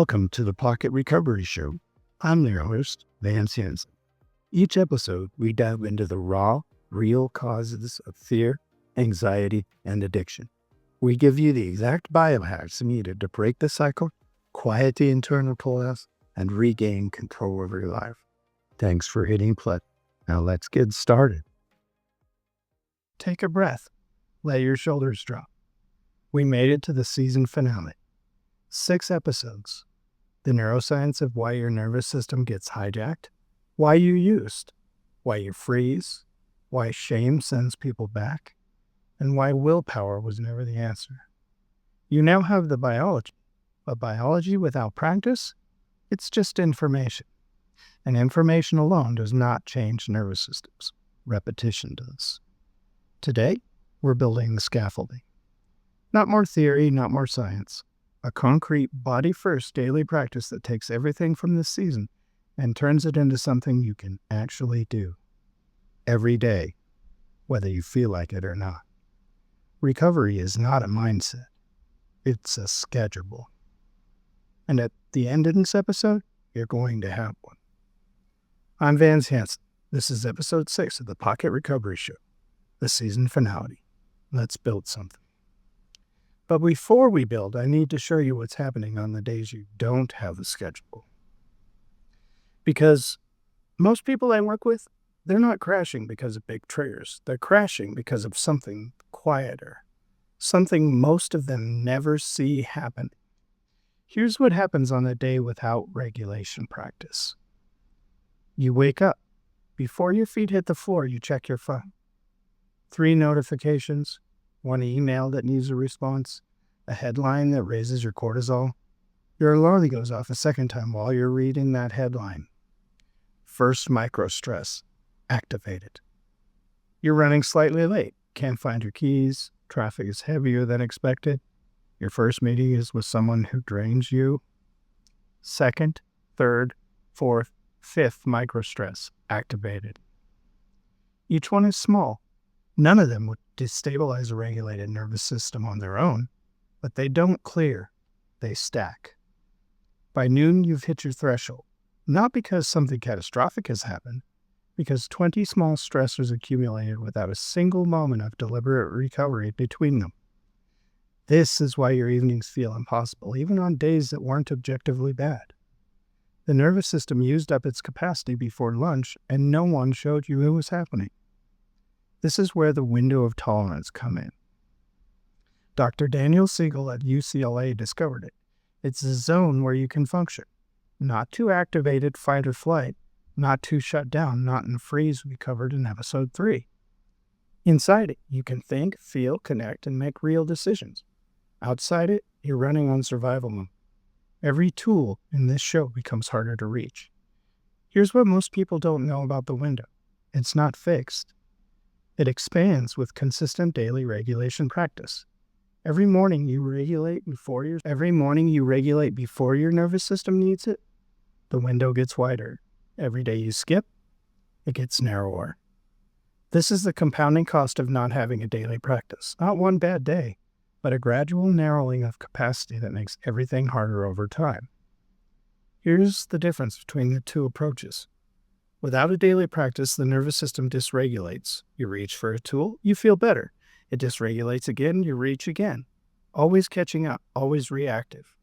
Welcome to the Pocket Recovery Show. I'm your host, Vance Hansen. Each episode, we dive into the raw, real causes of fear, anxiety, and addiction. We give you the exact biohacks needed to break the cycle, quiet the internal chaos, and regain control over your life. Thanks for hitting play. Now let's get started. Take a breath. Let your shoulders drop. We made it to the season finale. 6 episodes. The neuroscience of why your nervous system gets hijacked, why you used, why you freeze, why shame sends people back, and why willpower was never the answer. You now have the biology, but biology without practice, it's just information. And information alone does not change nervous systems. Repetition does. Today, we're building the scaffolding. Not more theory, not more science. A concrete, body-first daily practice that takes everything from this season and turns it into something you can actually do. Every day, whether you feel like it or not. Recovery is not a mindset. It's a schedule. And at the end of this episode, you're going to have one. I'm Vance Hansen. This is episode 6 of the Pocket Recovery Show, the season finale. Let's build something. But before we build, I need to show you what's happening on the days you don't have a schedule. Because most people I work with, they're not crashing because of big triggers. They're crashing because of something quieter, something most of them never see happen. Here's what happens on a day without regulation practice. You wake up. Before your feet hit the floor, you check your phone. 3 notifications, 1 email that needs a response, a headline that raises your cortisol. Your alarm goes off a second time while you're reading that headline. First micro stress activated. You're running slightly late, can't find your keys, traffic is heavier than expected. Your first meeting is with someone who drains you. Second, third, fourth, fifth micro stress activated. Each one is small. None of them would destabilize a regulated nervous system on their own, but they don't clear, they stack. By noon, you've hit your threshold, not because something catastrophic has happened, because 20 small stressors accumulated without a single moment of deliberate recovery between them. This is why your evenings feel impossible, even on days that weren't objectively bad. The nervous system used up its capacity before lunch, and no one showed you it was happening. This is where the window of tolerance come in. Dr. Daniel Siegel at UCLA discovered it. It's a zone where you can function. Not too activated fight or flight, not too shut down, not in freeze we covered in episode 3. Inside it, you can think, feel, connect, and make real decisions. Outside it, you're running on survival mode. Every tool in this show becomes harder to reach. Here's what most people don't know about the window. It's not fixed. It expands with consistent daily regulation practice. Every morning you regulate before your nervous system needs it, the window gets wider. Every day you skip, it gets narrower. This is the compounding cost of not having a daily practice. Not one bad day, but a gradual narrowing of capacity that makes everything harder over time. Here's the difference between the 2 approaches. Without a daily practice, the nervous system dysregulates. You reach for a tool, you feel better. It dysregulates again, you reach again. Always catching up, always reactive.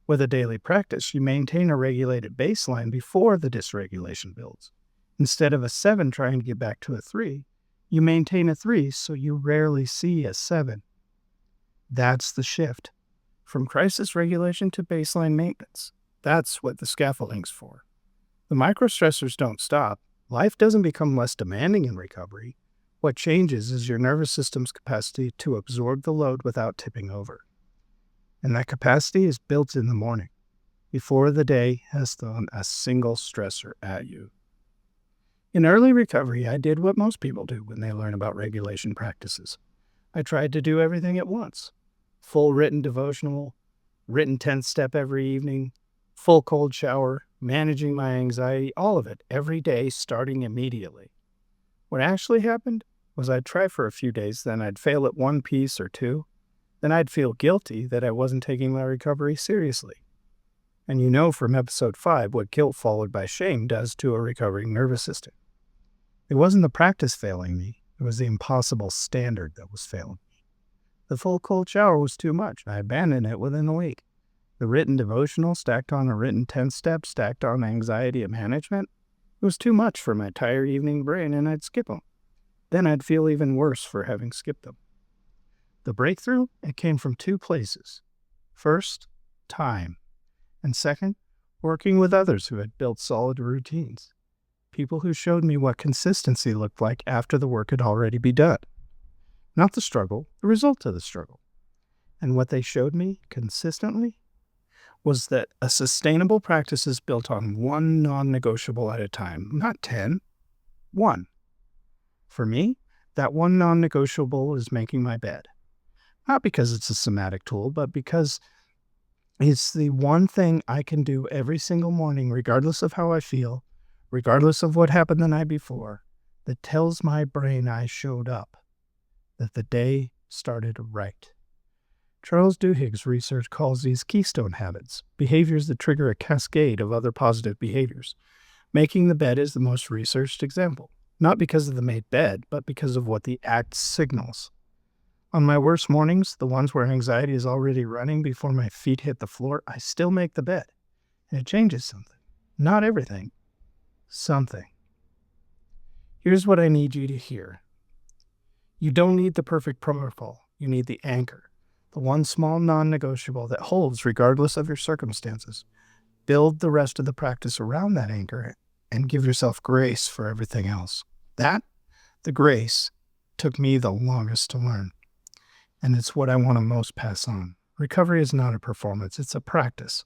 With a daily practice, you maintain a regulated baseline before the dysregulation builds. Instead of a 7 trying to get back to a 3, you maintain a 3 so you rarely see a 7. That's the shift. From crisis regulation to baseline maintenance. That's what the scaffolding's for. The microstressors don't stop. Life doesn't become less demanding in recovery. What changes is your nervous system's capacity to absorb the load without tipping over. And that capacity is built in the morning, before the day has thrown a single stressor at you. In early recovery, I did what most people do when they learn about regulation practices. I tried to do everything at once. Full written devotional, written 10th step every evening, full cold shower, managing my anxiety, all of it, every day, starting immediately. What actually happened was I'd try for a few days, then I'd fail at one piece or 2. Then I'd feel guilty that I wasn't taking my recovery seriously. And you know from episode 5 what guilt followed by shame does to a recovering nervous system. It wasn't the practice failing me, it was the impossible standard that was failing me. The full cold shower was too much. I abandoned it within a week. The written devotional stacked on a written 10-step stacked on anxiety and management, it was too much for my tired evening brain, and I'd skip them. Then I'd feel even worse for having skipped them. The breakthrough, it came from 2 places. First, time. And second, working with others who had built solid routines. People who showed me what consistency looked like after the work had already been done. Not the struggle, the result of the struggle. And what they showed me consistently was that a sustainable practice is built on 1 non-negotiable at a time, not 10, 1. For me, that 1 non-negotiable is making my bed. Not because it's a somatic tool, but because it's the one thing I can do every single morning, regardless of how I feel, regardless of what happened the night before, that tells my brain I showed up, that the day started right. Charles Duhigg's research calls these keystone habits, behaviors that trigger a cascade of other positive behaviors. Making the bed is the most researched example, not because of the made bed, but because of what the act signals. On my worst mornings, the ones where anxiety is already running before my feet hit the floor, I still make the bed. And it changes something. Not everything. Something. Here's what I need you to hear. You don't need the perfect protocol. You need the anchor. The one small non-negotiable that holds regardless of your circumstances. Build the rest of the practice around that anchor and give yourself grace for everything else. That, the grace, took me the longest to learn. And it's what I want to most pass on. Recovery is not a performance, it's a practice.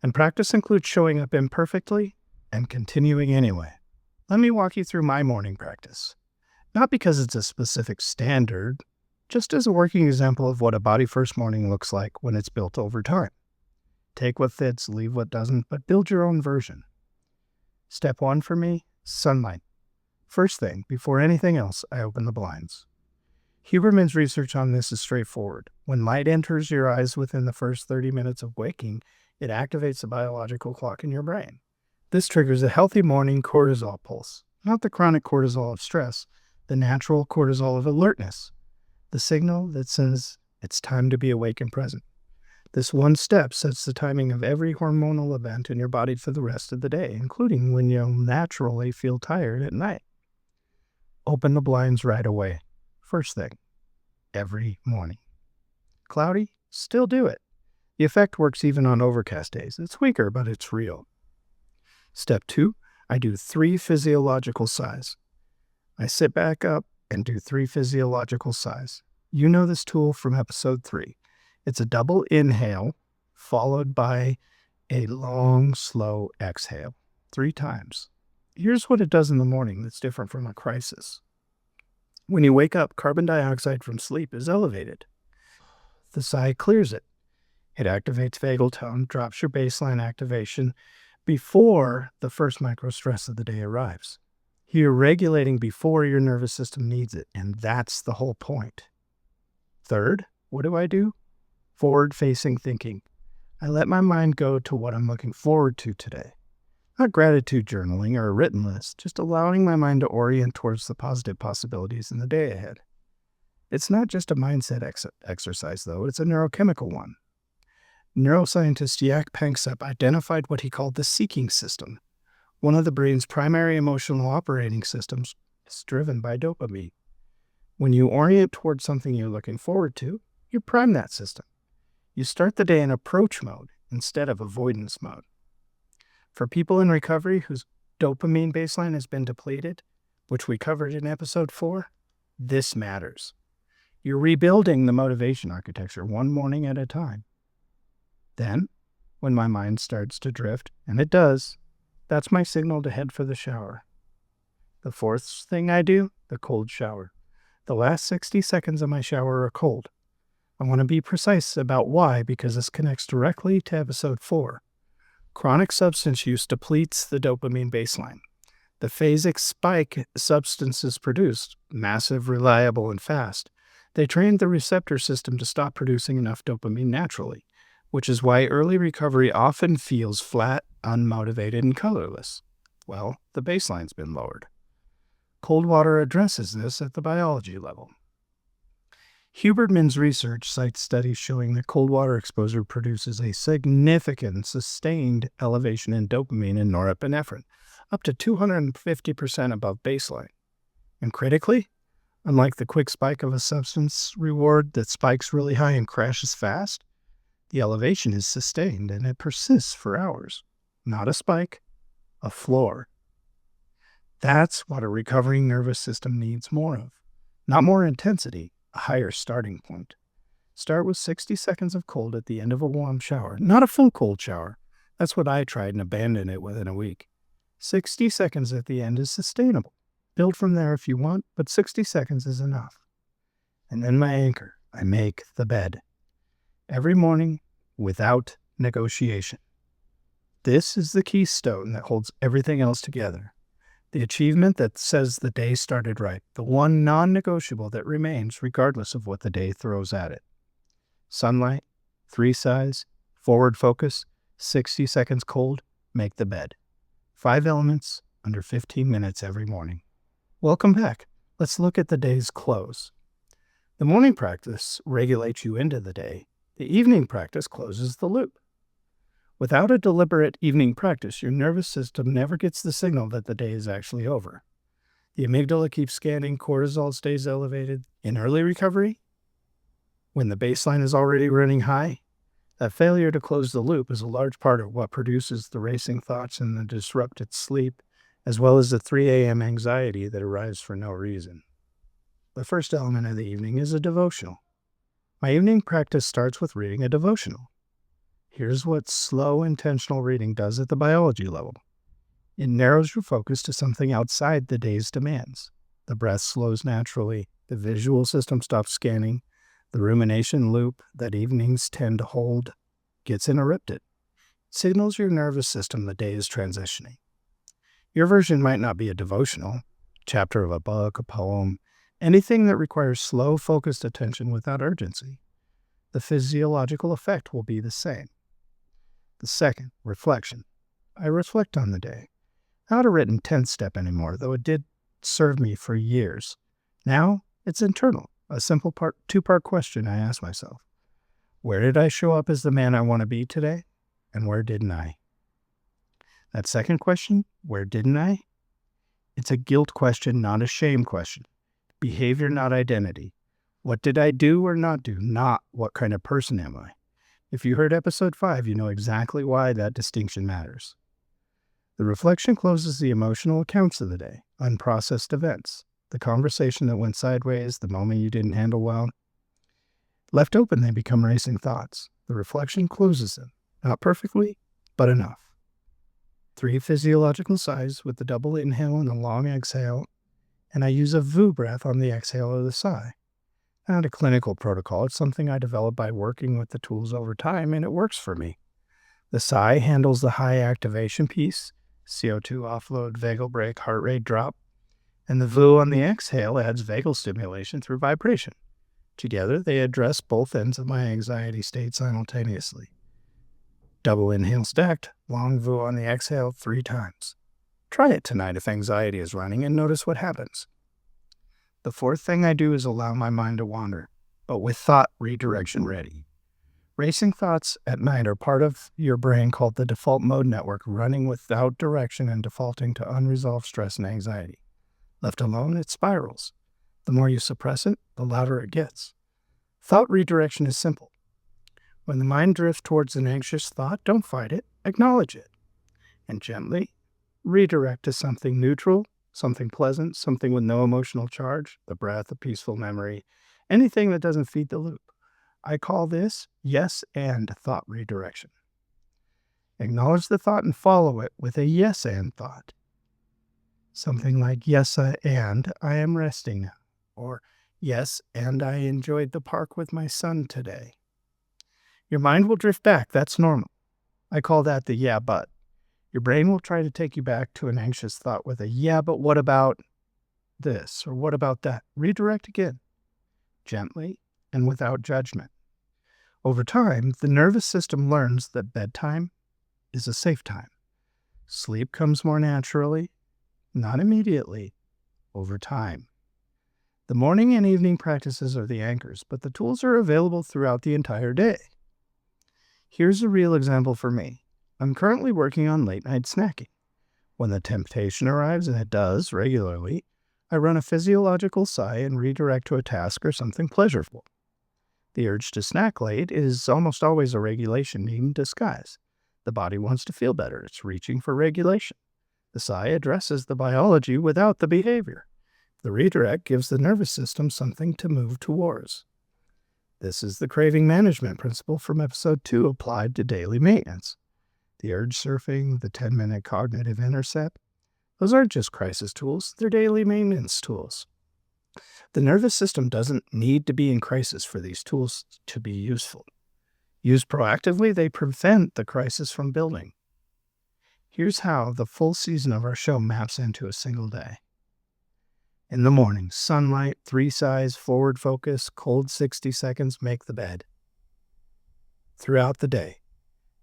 And practice includes showing up imperfectly and continuing anyway. Let me walk you through my morning practice. Not because it's a specific standard, just as a working example of what a body-first morning looks like when it's built over time. Take what fits, leave what doesn't, but build your own version. Step 1 for me, sunlight. First thing, before anything else, I open the blinds. Huberman's research on this is straightforward. When light enters your eyes within the first 30 minutes of waking, it activates the biological clock in your brain. This triggers a healthy morning cortisol pulse, not the chronic cortisol of stress, the natural cortisol of alertness, the signal that says it's time to be awake and present. This one step sets the timing of every hormonal event in your body for the rest of the day, including when you'll naturally feel tired at night. Open the blinds right away. First thing, every morning. Cloudy? Still do it. The effect works even on overcast days. It's weaker, but it's real. Step 2, I do 3 physiological sighs. I sit back up and do 3 physiological sighs. You know this tool from episode 3. It's a double inhale followed by a long, slow exhale 3 times. Here's what it does in the morning that's different from a crisis. When you wake up, carbon dioxide from sleep is elevated. The sigh clears it. It activates vagal tone, drops your baseline activation before the first micro stress of the day arrives. You're regulating before your nervous system needs it, and that's the whole point. Third, what do? Forward-facing thinking. I let my mind go to what I'm looking forward to today. Not gratitude journaling or a written list, just allowing my mind to orient towards the positive possibilities in the day ahead. It's not just a mindset exercise, though. It's a neurochemical one. Neuroscientist Jaak Panksepp identified what he called the seeking system. One of the brain's primary emotional operating systems is driven by dopamine. When you orient towards something you're looking forward to, you prime that system. You start the day in approach mode instead of avoidance mode. For people in recovery whose dopamine baseline has been depleted, which we covered in episode 4, this matters. You're rebuilding the motivation architecture one morning at a time. Then, when my mind starts to drift, and it does, that's my signal to head for the shower. The 4th thing I do, the cold shower. The last 60 seconds of my shower are cold. I want to be precise about why, because this connects directly to episode 4. Chronic substance use depletes the dopamine baseline. The phasic spike substances produced, massive, reliable, and fast, they trained the receptor system to stop producing enough dopamine naturally. which is why early recovery often feels flat, unmotivated, and colorless. Well, the baseline's been lowered. Cold water addresses this at the biology level. Huberman's research cites studies showing that cold water exposure produces a significant, sustained elevation in dopamine and norepinephrine, up to 250% above baseline. And critically, unlike the quick spike of a substance reward that spikes really high and crashes fast, the elevation is sustained and it persists for hours. Not a spike, a floor. That's what a recovering nervous system needs more of. Not more intensity, a higher starting point. Start with 60 seconds of cold at the end of a warm shower, not a full cold shower. That's what I tried and abandoned it within a week. 60 seconds at the end is sustainable. Build from there if you want, but 60 seconds is enough. And then my anchor, I make the bed. Every morning, without negotiation. This is the keystone that holds everything else together. The achievement that says the day started right, the one non-negotiable that remains regardless of what the day throws at it. Sunlight, 3 size, forward focus, 60 seconds cold, make the bed. 5 elements, under 15 minutes every morning. Welcome back. Let's look at the day's close. The morning practice regulates you into the day. The evening practice closes the loop. Without a deliberate evening practice, your nervous system never gets the signal that the day is actually over. The amygdala keeps scanning, cortisol stays elevated. In early recovery, when the baseline is already running high, that failure to close the loop is a large part of what produces the racing thoughts and the disrupted sleep, as well as the 3 a.m. anxiety that arrives for no reason. The first element of the evening is a devotional. My evening practice starts with reading a devotional. Here's what slow, intentional reading does at the biology level. It narrows your focus to something outside the day's demands. The breath slows naturally, the visual system stops scanning, the rumination loop that evenings tend to hold gets interrupted. It signals your nervous system the day is transitioning. Your version might not be a devotional, chapter of a book, a poem, anything that requires slow, focused attention without urgency. The physiological effect will be the same. The second, reflection. I reflect on the day. Not a written 10-step anymore, though it did serve me for years. Now, it's internal, a simple two-part question I ask myself. Where did I show up as the man I want to be today? And where didn't I? That second question, where didn't I? It's a guilt question, not a shame question. Behavior, not identity. What did I do or not do? Not what kind of person am I? If you heard episode 5, you know exactly why that distinction matters. The reflection closes the emotional accounts of the day, unprocessed events, the conversation that went sideways, the moment you didn't handle well. Left open, they become racing thoughts. The reflection closes them, not perfectly, but enough. 3 physiological sighs with the double inhale and the long exhale, and I use a VU breath on the exhale or the sigh. Not a clinical protocol, it's something I developed by working with the tools over time, and it works for me. The sigh handles the high activation piece, CO2 offload, vagal break, heart rate drop, and the VU on the exhale adds vagal stimulation through vibration. Together, they address both ends of my anxiety state simultaneously. Double inhale stacked, long VU on the exhale 3 times. Try it tonight if anxiety is running and notice what happens. The fourth thing I do is allow my mind to wander, but with thought redirection ready. Racing thoughts at night are part of your brain called the default mode network, running without direction and defaulting to unresolved stress and anxiety. Left alone, it spirals. The more you suppress it, the louder it gets. Thought redirection is simple. When the mind drifts towards an anxious thought, don't fight it, acknowledge it, and gently redirect to something neutral, something pleasant, something with no emotional charge, the breath, a peaceful memory, anything that doesn't feed the loop. I call this yes and thought redirection. Acknowledge the thought and follow it with a yes and thought. Something like, yes, and I am resting now, or yes, and I enjoyed the park with my son today. Your mind will drift back, that's normal. I call that the yeah, but. Your brain will try to take you back to an anxious thought with a yeah, but what about this, or what about that? Redirect again, gently and without judgment. Over time, the nervous system learns that bedtime is a safe time. Sleep comes more naturally, not immediately, over time. The morning and evening practices are the anchors, but the tools are available throughout the entire day. Here's a real example for me. I'm currently working on late night snacking. When the temptation arrives, and it does regularly, I run a physiological sigh and redirect to a task or something pleasurable. The urge to snack late is almost always a regulation need in disguise. The body wants to feel better. It's reaching for regulation. The sigh addresses the biology without the behavior. The redirect gives the nervous system something to move towards. This is the craving management principle from episode 2 applied to daily maintenance. The urge surfing, the 10-minute cognitive intercept, those aren't just crisis tools, they're daily maintenance tools. The nervous system doesn't need to be in crisis for these tools to be useful. Used proactively, they prevent the crisis from building. Here's how the full season of our show maps into a single day. In the morning, sunlight, 3 sighs, forward focus, cold 60 seconds, make the bed. Throughout the day,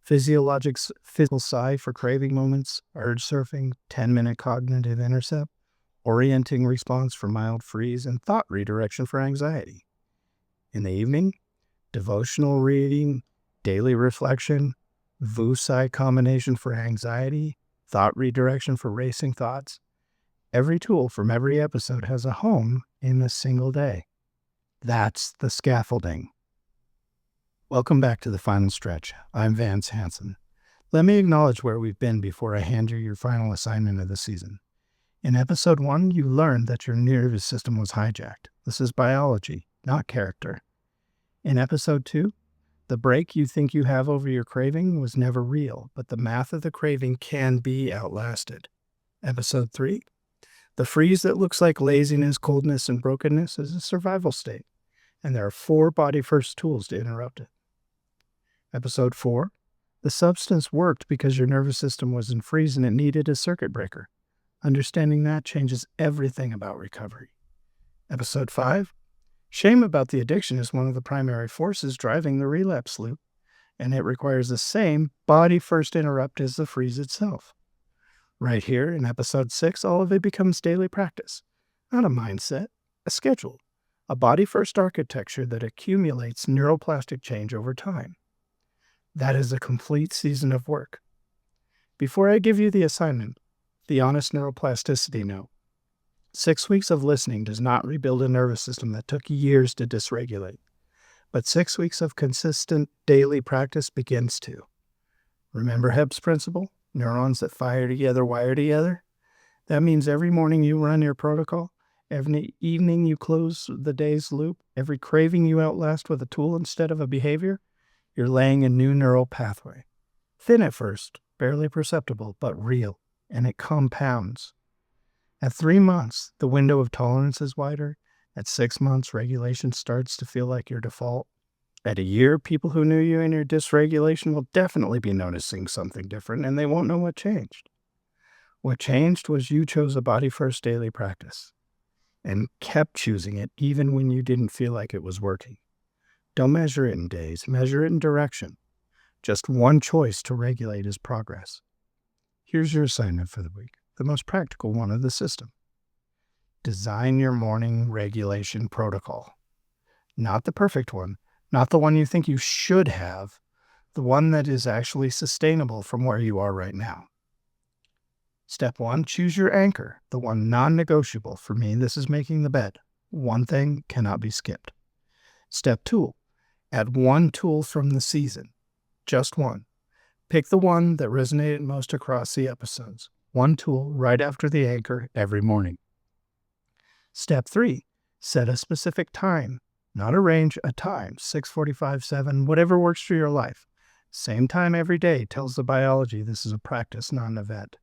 physical sigh for craving moments, urge surfing, 10-minute cognitive intercept, orienting response for mild freeze, and thought redirection for anxiety. In the evening, devotional reading, daily reflection, vu-sigh combination for anxiety, thought redirection for racing thoughts. Every tool from every episode has a home in a single day. That's the scaffolding. Welcome back to the final stretch. I'm Vance Hansen. Let me acknowledge where we've been before I hand you your final assignment of the season. In episode 1, you learned that your nervous system was hijacked. This is biology, not character. In episode 2, the break you think you have over your craving was never real, but the math of the craving can be outlasted. Episode 3, the freeze that looks like laziness, coldness, and brokenness is a survival state, and there are 4 body-first tools to interrupt it. Episode 4, the substance worked because your nervous system was in freeze and it needed a circuit breaker. Understanding that changes everything about recovery. Episode 5, shame about the addiction is one of the primary forces driving the relapse loop, and it requires the same body-first interrupt as the freeze itself. Right here in episode 6, all of it becomes daily practice, not a mindset, a schedule, a body-first architecture that accumulates neuroplastic change over time. That is a complete season of work. Before I give you the assignment, the honest neuroplasticity note. 6 weeks of listening does not rebuild a nervous system that took years to dysregulate, but 6 weeks of consistent daily practice begins to. Remember Hebb's principle? Neurons that fire together wire together? That means every morning you run your protocol, every evening you close the day's loop, every craving you outlast with a tool instead of a behavior, you're laying a new neural pathway. Thin at first, barely perceptible, but real, and it compounds. At 3 months, the window of tolerance is wider. At 6 months, regulation starts to feel like your default. At a year, people who knew you in your dysregulation will definitely be noticing something different, and they won't know what changed. What changed was you chose a body-first daily practice and kept choosing it even when you didn't feel like it was working. Don't measure it in days, measure it in direction. Just one choice to regulate is progress. Here's your assignment for the week, the most practical one of the system. Design your morning regulation protocol. Not the perfect one, not the one you think you should have, the one that is actually sustainable from where you are right now. Step 1, choose your anchor, the one non-negotiable. For me, this is making the bed. One thing cannot be skipped. Step 2, add one tool from the season. Just one. Pick the one that resonated most across the episodes. One tool right after the anchor every morning. Step 3, set a specific time. Not a range, a time. 6:45, 7, whatever works for your life. Same time every day tells the biology this is a practice, not an event.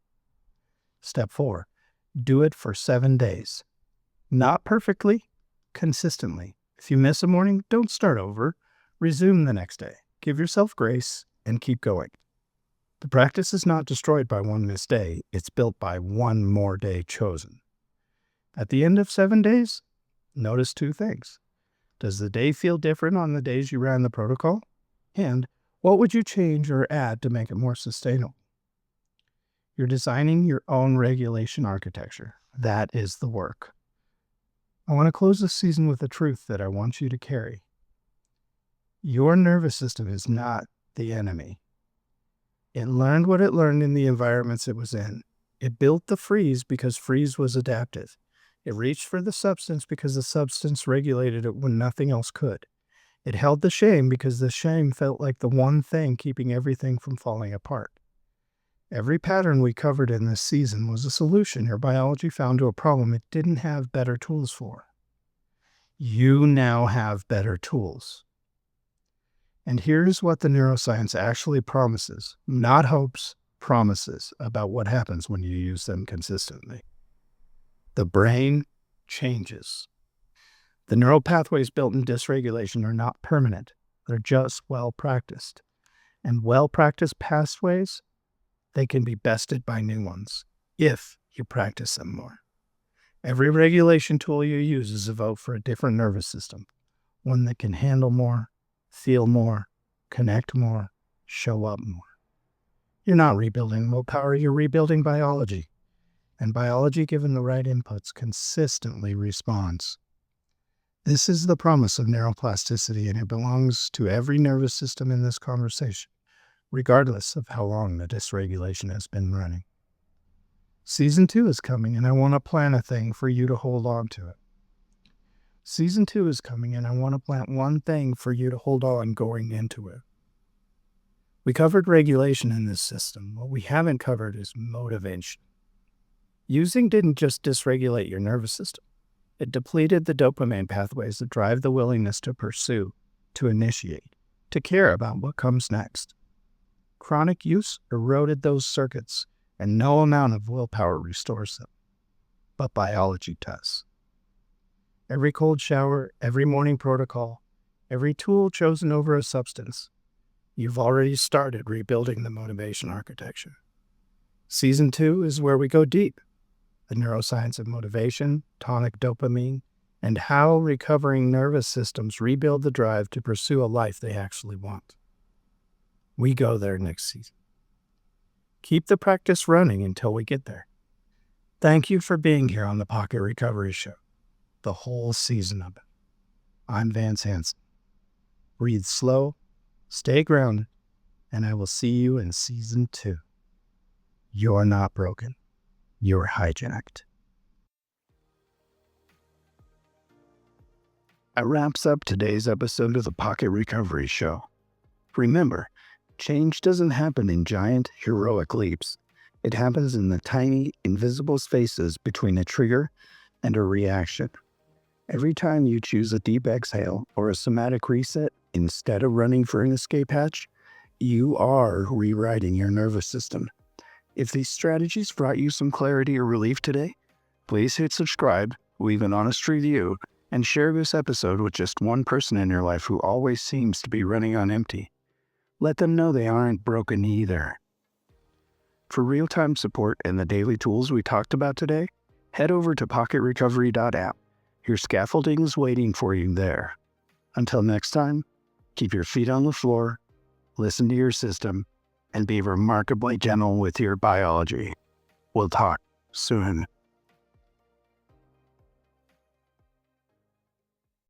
Step 4, do it for 7 days. Not perfectly, consistently. If you miss a morning, don't start over. Resume the next day. Give yourself grace and keep going. The practice is not destroyed by one missed day. It's built by one more day chosen. At the end of 7 days, notice 2 things. Does the day feel different on the days you ran the protocol? And what would you change or add to make it more sustainable? You're designing your own regulation architecture. That is the work. I want to close this season with a truth that I want you to carry. Your nervous system is not the enemy. It learned what it learned in the environments it was in. It built the freeze because freeze was adaptive. It reached for the substance because the substance regulated it when nothing else could. It held the shame because the shame felt like the one thing keeping everything from falling apart. Every pattern we covered in this season was a solution your biology found to a problem it didn't have better tools for. You now have better tools. And here's what the neuroscience actually promises, not hopes, promises about what happens when you use them consistently. The brain changes. The neural pathways built in dysregulation are not permanent. They're just well practiced. And well practiced pathways, they can be bested by new ones if you practice them more. Every regulation tool you use is a vote for a different nervous system, one that can handle more, feel more, connect more, show up more. You're not rebuilding willpower, you're rebuilding biology. And biology, given the right inputs, consistently responds. This is the promise of neuroplasticity, and it belongs to every nervous system in this conversation, regardless of how long the dysregulation has been running. Season 2 is coming, and I want to plan a thing for you to hold on to it. Season 2 is coming, and I want to plant one thing for you to hold on going into it. We covered regulation in this system. What we haven't covered is motivation. Using didn't just dysregulate your nervous system. It depleted the dopamine pathways that drive the willingness to pursue, to initiate, to care about what comes next. Chronic use eroded those circuits, and no amount of willpower restores them. But biology does. Every cold shower, every morning protocol, every tool chosen over a substance, you've already started rebuilding the motivation architecture. Season 2 is where we go deep. The neuroscience of motivation, tonic dopamine, and how recovering nervous systems rebuild the drive to pursue a life they actually want. We go there next season. Keep the practice running until we get there. Thank you for being here on the Pocket Recovery Show, the whole season of it. I'm Vance Hansen. Breathe slow, stay grounded, and I will see you in Season 2. You're not broken. You're hijacked. That wraps up today's episode of the Pocket Recovery Show. Remember, change doesn't happen in giant, heroic leaps. It happens in the tiny, invisible spaces between a trigger and a reaction. Every time you choose a deep exhale or a somatic reset instead of running for an escape hatch, you are rewriting your nervous system. If these strategies brought you some clarity or relief today, please hit subscribe, leave an honest review, and share this episode with just one person in your life who always seems to be running on empty. Let them know they aren't broken either. For real-time support and the daily tools we talked about today, head over to pocketrecovery.app. Your scaffolding is waiting for you there. Until next time, keep your feet on the floor, listen to your system, and be remarkably gentle with your biology. We'll talk soon.